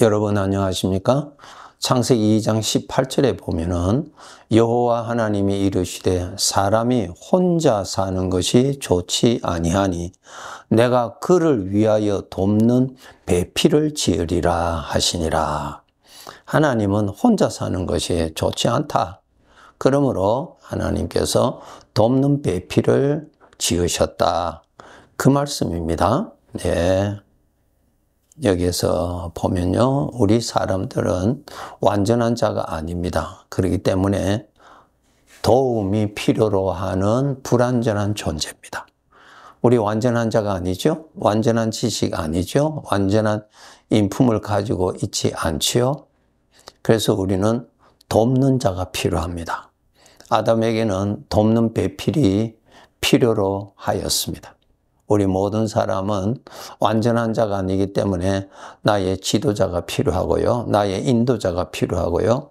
여러분 안녕하십니까? 창세기 2장 18절에 보면은 여호와 하나님이 이르시되 사람이 혼자 사는 것이 좋지 아니하니 내가 그를 위하여 돕는 배필을 지으리라 하시니라. 하나님은 혼자 사는 것이 좋지 않다. 그러므로 하나님께서 돕는 배필을 지으셨다. 그 말씀입니다. 네. 여기에서 보면요, 우리 사람들은 완전한 자가 아닙니다. 그렇기 때문에 도움이 필요로 하는 불완전한 존재입니다. 우리 완전한 자가 아니죠? 완전한 지식 아니죠? 완전한 인품을 가지고 있지 않지요? 그래서 우리는 돕는 자가 필요합니다. 아담에게는 돕는 배필이 필요로 하였습니다. 우리 모든 사람은 완전한 자가 아니기 때문에 나의 지도자가 필요하고요. 나의 인도자가 필요하고요.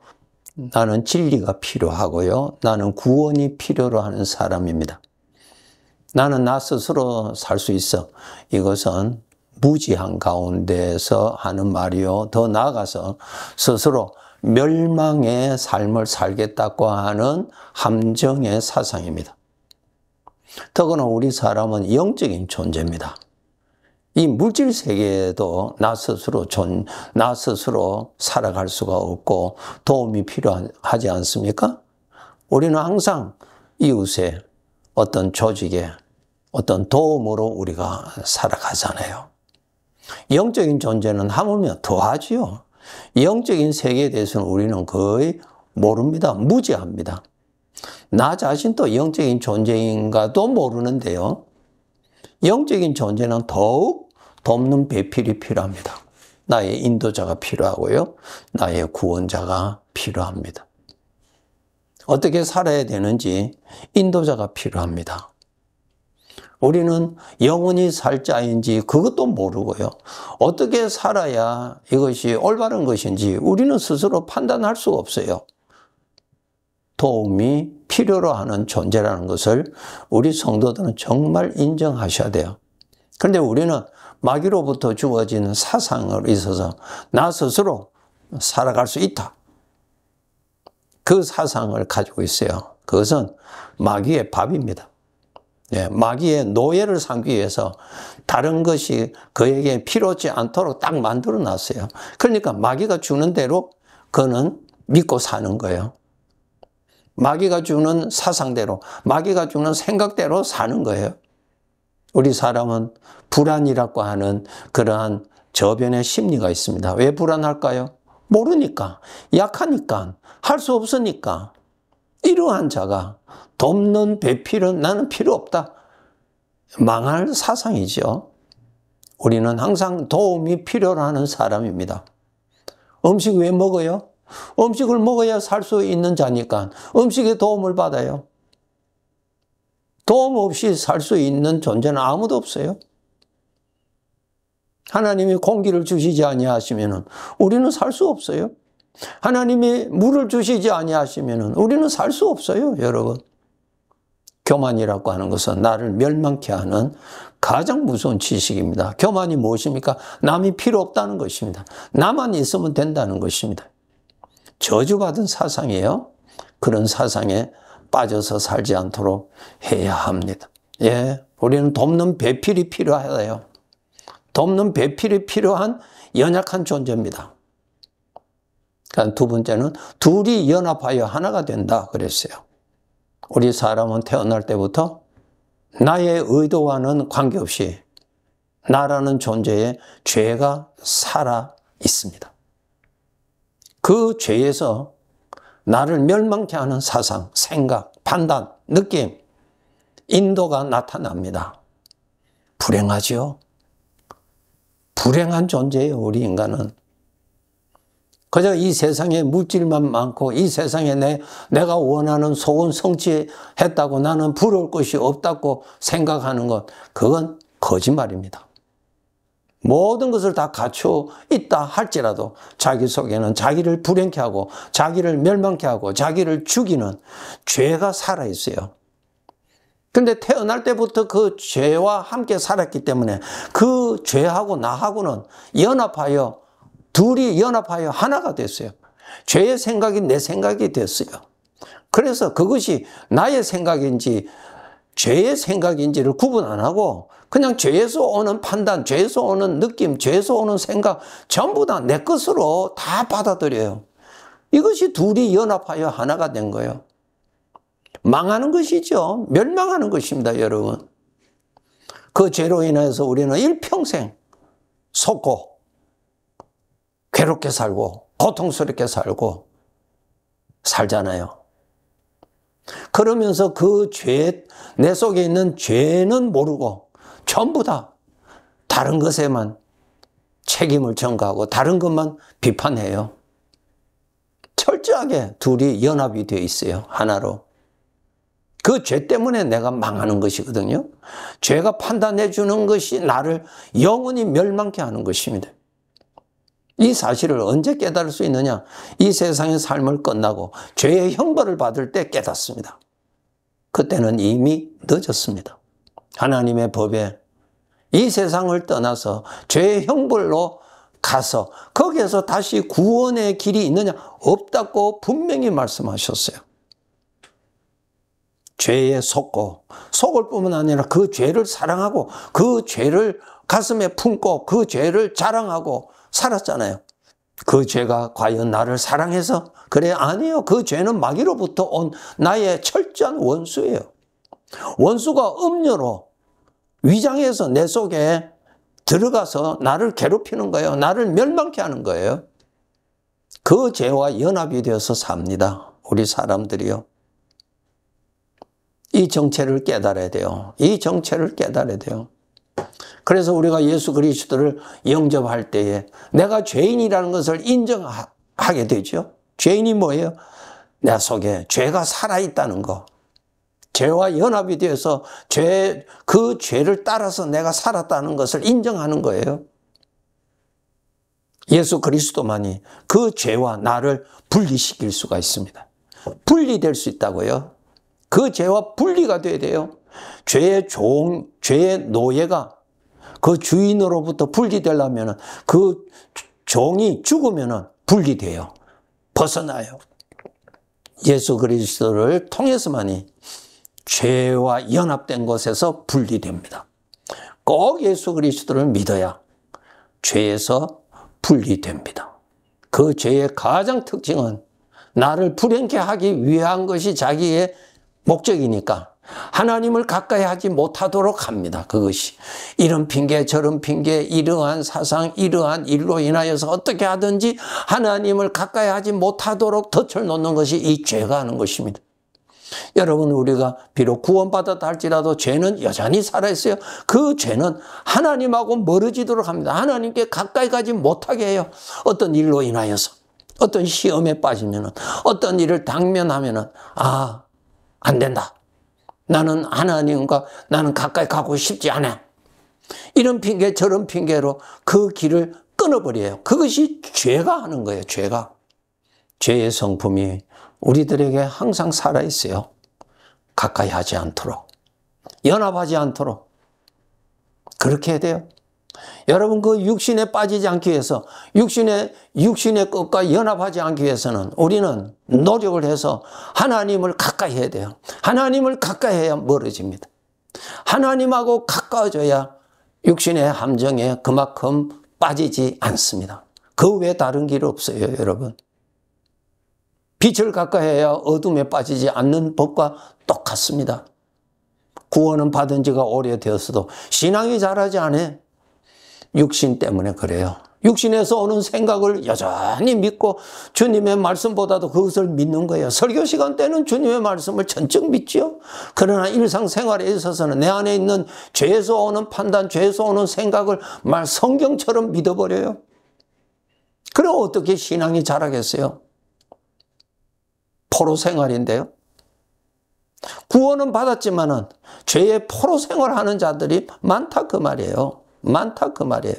나는 진리가 필요하고요. 나는 구원이 필요로 하는 사람입니다. 나는 나 스스로 살 수 있어. 이것은 무지한 가운데서 하는 말이요. 더 나아가서 스스로 멸망의 삶을 살겠다고 하는 함정의 사상입니다. 더구나 우리 사람은 영적인 존재입니다. 이 물질 세계에도 나 스스로 살아갈 수가 없고 도움이 필요하지 않습니까? 우리는 항상 이웃의 어떤 조직에 어떤 도움으로 우리가 살아가잖아요. 영적인 존재는 하물며 더하지요. 영적인 세계에 대해서는 우리는 거의 모릅니다. 무지합니다. 나 자신도 영적인 존재인가도 모르는데요. 영적인 존재는 더욱 돕는 배필이 필요합니다. 나의 인도자가 필요하고요. 나의 구원자가 필요합니다. 어떻게 살아야 되는지 인도자가 필요합니다. 우리는 영원히 살 자인지 그것도 모르고요. 어떻게 살아야 이것이 올바른 것인지 우리는 스스로 판단할 수가 없어요. 도움이 필요로 하는 존재라는 것을 우리 성도들은 정말 인정하셔야 돼요. 그런데 우리는 마귀로부터 주어진 사상을 있어서 나 스스로 살아갈 수 있다. 그 사상을 가지고 있어요. 그것은 마귀의 밥입니다. 예, 마귀의 노예를 삼기 위해서 다른 것이 그에게 필요하지 않도록 딱 만들어 놨어요. 그러니까 마귀가 주는 대로 그는 믿고 사는 거예요. 마귀가 주는 사상대로, 마귀가 주는 생각대로 사는 거예요. 우리 사람은 불안이라고 하는 그러한 저변의 심리가 있습니다. 왜 불안할까요? 모르니까, 약하니까, 할 수 없으니까. 이러한 자가 돕는 배필은 나는 필요 없다. 망할 사상이죠. 우리는 항상 도움이 필요로 하는 사람입니다. 음식 왜 먹어요? 음식을 먹어야 살 수 있는 자니까 음식의 도움을 받아요. 도움 없이 살 수 있는 존재는 아무도 없어요. 하나님이 공기를 주시지 아니하시면 우리는 살 수 없어요. 하나님이 물을 주시지 아니하시면 우리는 살 수 없어요, 여러분. 교만이라고 하는 것은 나를 멸망케 하는 가장 무서운 지식입니다. 교만이 무엇입니까? 남이 필요 없다는 것입니다. 나만 있으면 된다는 것입니다. 저주받은 사상이에요. 그런 사상에 빠져서 살지 않도록 해야 합니다. 예, 우리는 돕는 배필이 필요하다요. 돕는 배필이 필요한 연약한 존재입니다. 그러니까 두 번째는 둘이 연합하여 하나가 된다 그랬어요. 우리 사람은 태어날 때부터 나의 의도와는 관계없이 나라는 존재에 죄가 살아 있습니다. 그 죄에서 나를 멸망케 하는 사상, 생각, 판단, 느낌, 인도가 나타납니다. 불행하지요? 불행한 존재예요, 우리 인간은. 그저 이 세상에 물질만 많고 이 세상에 내가 원하는 소원 성취했다고 나는 부러울 것이 없다고 생각하는 것, 그건 거짓말입니다. 모든 것을 다 갖추어 있다 할지라도 자기 속에는 자기를 불행케 하고 자기를 멸망케 하고 자기를 죽이는 죄가 살아있어요. 그런데 태어날 때부터 그 죄와 함께 살았기 때문에 그 죄하고 나하고는 연합하여 둘이 연합하여 하나가 됐어요. 죄의 생각이 내 생각이 됐어요. 그래서 그것이 나의 생각인지 죄의 생각인지를 구분 안 하고 그냥 죄에서 오는 판단, 죄에서 오는 느낌, 죄에서 오는 생각 전부 다 내 것으로 다 받아들여요. 이것이 둘이 연합하여 하나가 된 거예요. 망하는 것이죠. 멸망하는 것입니다, 여러분. 그 죄로 인해서 우리는 일평생 속고 괴롭게 살고 고통스럽게 살고 살잖아요. 그러면서 그 죄, 내 속에 있는 죄는 모르고 전부 다 다른 것에만 책임을 전가하고 다른 것만 비판해요. 철저하게 둘이 연합이 되어 있어요. 하나로. 그 죄 때문에 내가 망하는 것이거든요. 죄가 판단해 주는 것이 나를 영원히 멸망케 하는 것입니다. 이 사실을 언제 깨달을 수 있느냐? 이 세상의 삶을 끝나고 죄의 형벌을 받을 때 깨닫습니다. 그때는 이미 늦었습니다. 하나님의 법에 이 세상을 떠나서 죄의 형벌로 가서 거기에서 다시 구원의 길이 있느냐? 없다고 분명히 말씀하셨어요. 죄에 속고 속을 뿐만 아니라 그 죄를 사랑하고 그 죄를 가슴에 품고 그 죄를 자랑하고 살았잖아요. 그 죄가 과연 나를 사랑해서? 그래, 아니에요. 그 죄는 마귀로부터 온 나의 철저한 원수예요. 원수가 음료로 위장해서 내 속에 들어가서 나를 괴롭히는 거예요. 나를 멸망케 하는 거예요. 그 죄와 연합이 되어서 삽니다. 우리 사람들이요. 이 정체를 깨달아야 돼요. 이 정체를 깨달아야 돼요. 그래서 우리가 예수 그리스도를 영접할 때에 내가 죄인이라는 것을 인정하게 되죠. 죄인이 뭐예요? 내 속에 죄가 살아있다는 거. 죄와 연합이 되어서 그 죄를 따라서 내가 살았다는 것을 인정하는 거예요. 예수 그리스도만이 그 죄와 나를 분리시킬 수가 있습니다. 분리될 수 있다고요. 그 죄와 분리가 돼야 돼요. 죄의 노예가 그 주인으로부터 분리되려면 그 종이 죽으면 분리돼요. 벗어나요. 예수 그리스도를 통해서만이 죄와 연합된 곳에서 분리됩니다. 꼭 예수 그리스도를 믿어야 죄에서 분리됩니다. 그 죄의 가장 특징은 나를 불행케 하기 위한 것이 자기의 목적이니까 하나님을 가까이 하지 못하도록 합니다. 그것이 이런 핑계 저런 핑계 이러한 사상 이러한 일로 인하여서 어떻게 하든지 하나님을 가까이 하지 못하도록 덫을 놓는 것이 이 죄가 하는 것입니다. 여러분, 우리가 비록 구원받았다 할지라도 죄는 여전히 살아있어요. 그 죄는 하나님하고 멀어지도록 합니다. 하나님께 가까이 가지 못하게 해요. 어떤 일로 인하여서 어떤 시험에 빠지면 어떤 일을 당면하면 안 된다. 나는 하나님과 나는 가까이 가고 싶지 않아. 이런 핑계 저런 핑계로 그 길을 끊어버려요. 그것이 죄가 하는 거예요. 죄가. 죄의 성품이 우리들에게 항상 살아있어요. 가까이 하지 않도록. 연합하지 않도록. 그렇게 해야 돼요. 여러분, 그 육신에 빠지지 않기 위해서 육신의 것과 연합하지 않기 위해서는 우리는 노력을 해서 하나님을 가까이 해야 돼요. 하나님을 가까이 해야 멀어집니다. 하나님하고 가까워져야 육신의 함정에 그만큼 빠지지 않습니다. 그 외에 다른 길 없어요, 여러분. 빛을 가까이 해야 어둠에 빠지지 않는 법과 똑같습니다. 구원은 받은 지가 오래되었어도 신앙이 자라지 않아. 육신 때문에 그래요. 육신에서 오는 생각을 여전히 믿고 주님의 말씀보다도 그것을 믿는 거예요. 설교 시간 때는 주님의 말씀을 전적 믿죠. 그러나 일상생활에 있어서는 내 안에 있는 죄에서 오는 판단, 죄에서 오는 생각을 성경처럼 믿어버려요. 그럼 어떻게 신앙이 자라겠어요? 포로 생활인데요. 구원은 받았지만은 죄의 포로 생활하는 자들이 많다 그 말이에요. 많다 그 말이에요.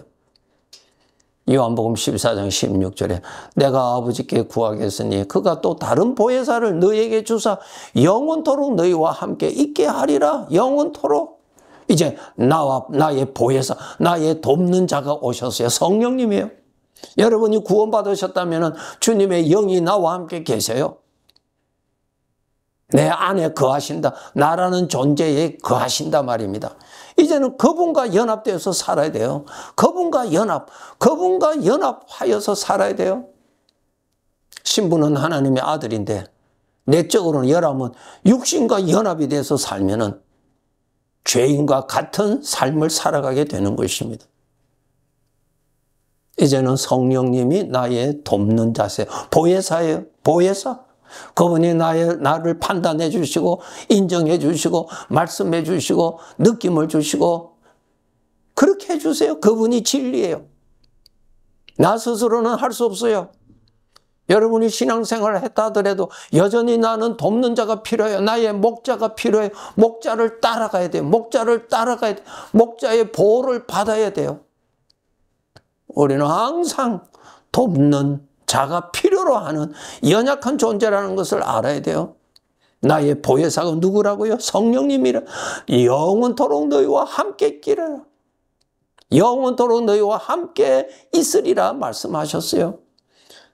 요한복음 14장 16절에 내가 아버지께 구하겠으니 그가 또 다른 보혜사를 너희에게 주사 영원토록 너희와 함께 있게 하리라. 영원토록. 이제 나와 나의 보혜사, 나의 돕는 자가 오셨어요. 성령님이에요. 여러분이 구원받으셨다면 주님의 영이 나와 함께 계세요. 내 안에 거하신다. 나라는 존재에 거하신다 말입니다. 이제는 그분과 연합되어서 살아야 돼요. 그분과 연합하여서 살아야 돼요. 신부는 하나님의 아들인데 내적으로는 연합은 육신과 연합이 돼서 살면은 죄인과 같은 삶을 살아가게 되는 것입니다. 이제는 성령님이 나의 돕는 자세, 보혜사예요. 보혜사. 그분이 나를 판단해 주시고 인정해 주시고 말씀해 주시고 느낌을 주시고 그렇게 해주세요. 그분이 진리예요. 나 스스로는 할 수 없어요. 여러분이 신앙생활을 했다 하더라도 여전히 나는 돕는 자가 필요해요. 나의 목자가 필요해요. 목자를 따라가야 돼요. 목자를 따라가야 돼요. 목자의 보호를 받아야 돼요. 우리는 항상 돕는 자가 필요로 하는 연약한 존재라는 것을 알아야 돼요. 나의 보혜사가 누구라고요? 성령님이라. 영원토록 너희와 함께 있기를. 영원토록 너희와 함께 있으리라 말씀하셨어요.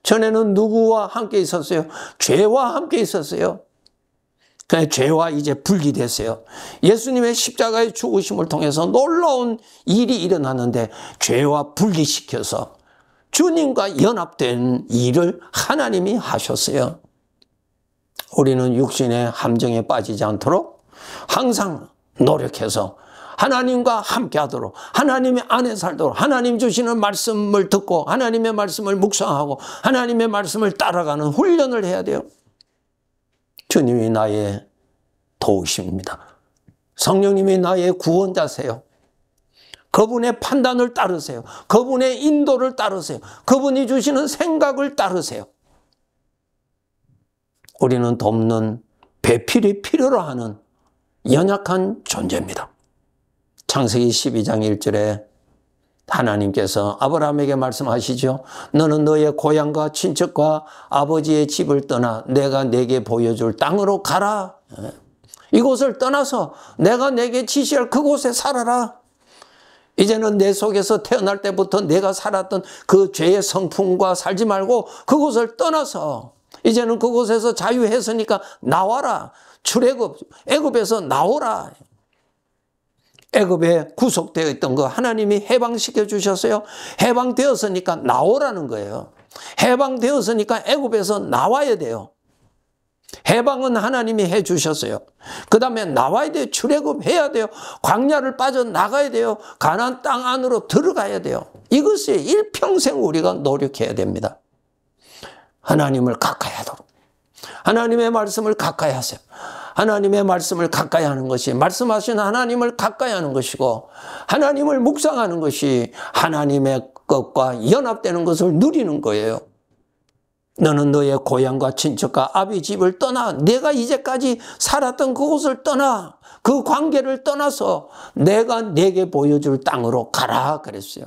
전에는 누구와 함께 있었어요? 죄와 함께 있었어요. 그래서 죄와 이제 분리됐어요. 예수님의 십자가의 죽으심을 통해서 놀라운 일이 일어났는데 죄와 분리시켜서 주님과 연합된 일을 하나님이 하셨어요. 우리는 육신의 함정에 빠지지 않도록 항상 노력해서 하나님과 함께 하도록, 하나님의 안에 살도록, 하나님 주시는 말씀을 듣고 하나님의 말씀을 묵상하고 하나님의 말씀을 따라가는 훈련을 해야 돼요. 주님이 나의 도우심입니다. 성령님이 나의 구원자세요. 그분의 판단을 따르세요. 그분의 인도를 따르세요. 그분이 주시는 생각을 따르세요. 우리는 돕는 배필이 필요로 하는 연약한 존재입니다. 창세기 12장 1절에 하나님께서 아브라함에게 말씀하시죠. 너는 너의 고향과 친척과 아버지의 집을 떠나 내가 내게 보여줄 땅으로 가라. 이곳을 떠나서 내가 내게 지시할 그곳에 살아라. 이제는 내 속에서 태어날 때부터 내가 살았던 그 죄의 성품과 살지 말고 그곳을 떠나서 이제는 그곳에서 자유했으니까 나와라. 출애굽, 애굽에서 나오라. 애굽에 구속되어 있던 거 하나님이 해방시켜 주셨어요. 해방되었으니까 나오라는 거예요. 해방되었으니까 애굽에서 나와야 돼요. 해방은 하나님이 해 주셨어요. 그 다음에 나와야 돼요. 출애굽해야 돼요. 광야를 빠져나가야 돼요. 가나안 땅 안으로 들어가야 돼요. 이것이 일평생 우리가 노력해야 됩니다. 하나님을 가까이 하도록. 하나님의 말씀을 가까이 하세요. 하나님의 말씀을 가까이 하는 것이 말씀하신 하나님을 가까이 하는 것이고 하나님을 묵상하는 것이 하나님의 것과 연합되는 것을 누리는 거예요. 너는 너의 고향과 친척과 아비 집을 떠나 내가 이제까지 살았던 그곳을 떠나 그 관계를 떠나서 내가 내게 보여줄 땅으로 가라 그랬어요.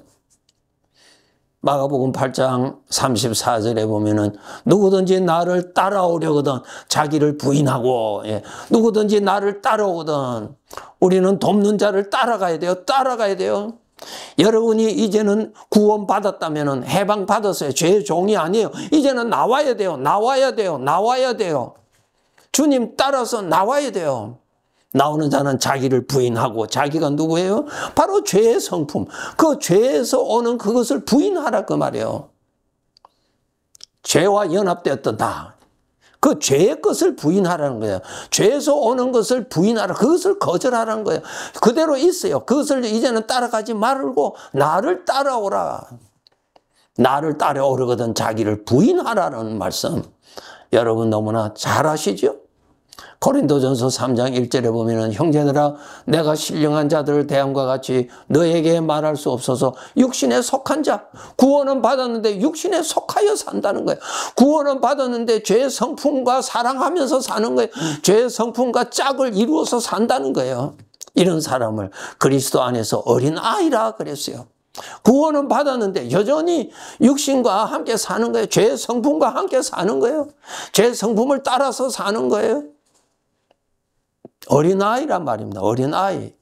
마가복음 8장 34절에 보면은 누구든지 나를 따라오려거든 자기를 부인하고 누구든지 나를 따라오거든 우리는 돕는 자를 따라가야 돼요. 따라가야 돼요. 여러분이 이제는 구원받았다면 해방받았어요. 죄의 종이 아니에요. 이제는 나와야 돼요. 나와야 돼요. 나와야 돼요. 주님 따라서 나와야 돼요. 나오는 자는 자기를 부인하고 자기가 누구예요? 바로 죄의 성품. 그 죄에서 오는 그것을 부인하라 그 말이에요. 죄와 연합되었던 나. 그 죄의 것을 부인하라는 거예요. 죄에서 오는 것을 부인하라. 그것을 거절하라는 거예요. 그대로 있어요. 그것을 이제는 따라가지 말고 나를 따라오라. 나를 따라오려거든 자기를 부인하라는 말씀. 여러분 너무나 잘 아시죠? 고린도전서 3장 1절에 보면은 형제들아 내가 신령한 자들을 대함과 같이 너에게 말할 수 없어서 육신에 속한 자 구원은 받았는데 육신에 속하여 산다는 거예요. 구원은 받았는데 죄의 성품과 사랑하면서 사는 거예요. 죄의 성품과 짝을 이루어서 산다는 거예요. 이런 사람을 그리스도 안에서 어린아이라 그랬어요. 구원은 받았는데 여전히 육신과 함께 사는 거예요. 죄의 성품과 함께 사는 거예요. 죄의 성품을 따라서 사는 거예요. 어린아이란 말입니다. 어린아이.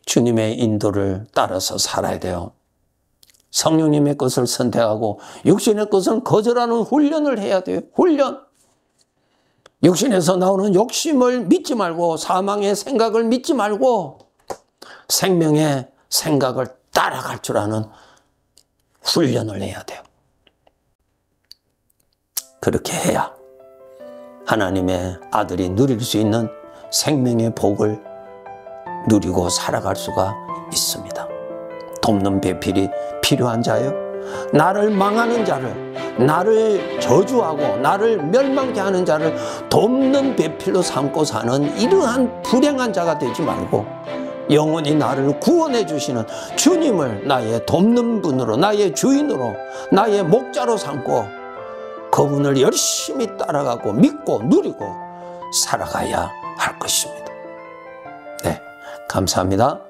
주님의 인도를 따라서 살아야 돼요. 성령님의 것을 선택하고 육신의 것은 거절하는 훈련을 해야 돼요. 훈련. 육신에서 나오는 욕심을 믿지 말고 사망의 생각을 믿지 말고 생명의 생각을 따라갈 줄 아는 훈련을 해야 돼요. 그렇게 해야 하나님의 아들이 누릴 수 있는 생명의 복을 누리고 살아갈 수가 있습니다. 돕는 배필이 필요한 자요, 나를 망하는 자를, 나를 저주하고 나를 멸망케 하는 자를 돕는 배필로 삼고 사는 이러한 불행한 자가 되지 말고 영원히 나를 구원해 주시는 주님을 나의 돕는 분으로, 나의 주인으로, 나의 목자로 삼고 그분을 열심히 따라가고 믿고 누리고 살아가야 할 것입니다. 네, 감사합니다.